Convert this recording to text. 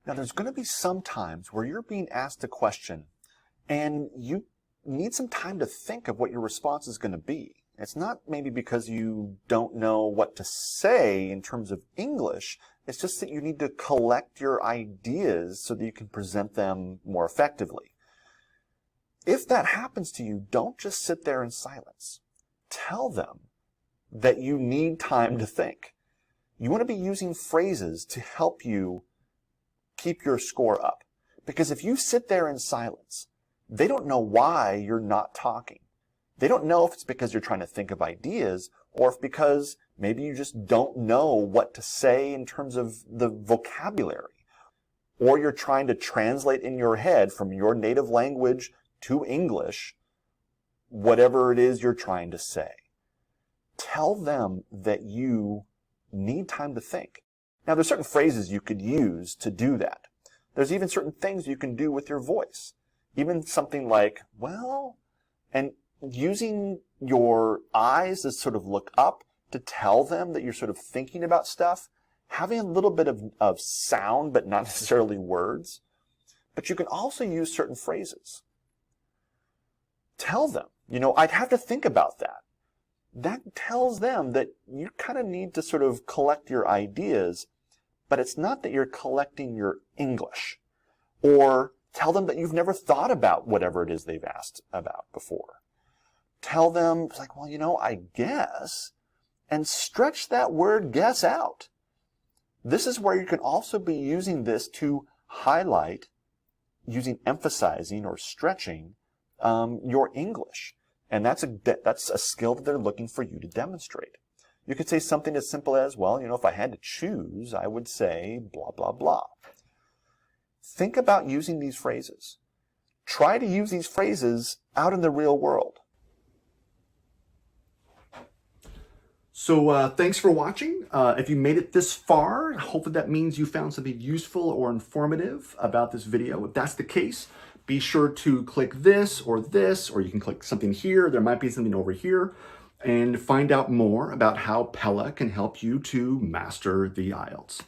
Now, there's going to be some times where you're being asked a question and you need some time to think of what your response is going to be. It's not maybe because you don't know what to say in terms of English. It's just that you need to collect your ideas so that you can present them more effectively. If that happens to you, don't just sit there in silence. Tell them that you need time to think. You want to be using phrases to help you keep your score up. Because if you sit there in silence, they don't know why you're not talking. They don't know if it's because you're trying to think of ideas or if because maybe you just don't know what to say in terms of the vocabulary. Or you're trying to translate in your head from your native language to English whatever it is you're trying to say. Tell them that you need time to think. Now, there's certain phrases you could use to do that. There's even certain things you can do with your voice. Even something like, well, and using your eyes to sort of look up to tell them that you're sort of thinking about stuff, having a little bit of sound, but not necessarily words. But you can also use certain phrases. Tell them, I'd have to think about that. That tells them that you kind of need to sort of collect your ideas, but it's not that you're collecting your English. Or tell them that you've never thought about whatever it is they've asked about before. Tell them, it's like, well, I guess, and stretch that word guess out. This is where you can also be using this to highlight, using emphasizing or stretching your English. And that's a skill that they're looking for you to demonstrate. You could say something as simple as, well, if I had to choose, I would say blah, blah, blah. Think about using these phrases. Try to use these phrases out in the real world. So thanks for watching. If you made it this far, hopefully that means you found something useful or informative about this video. If that's the case, be sure to click this, or you can click something here. There might be something over here, and find out more about how PELA can help you to master the IELTS.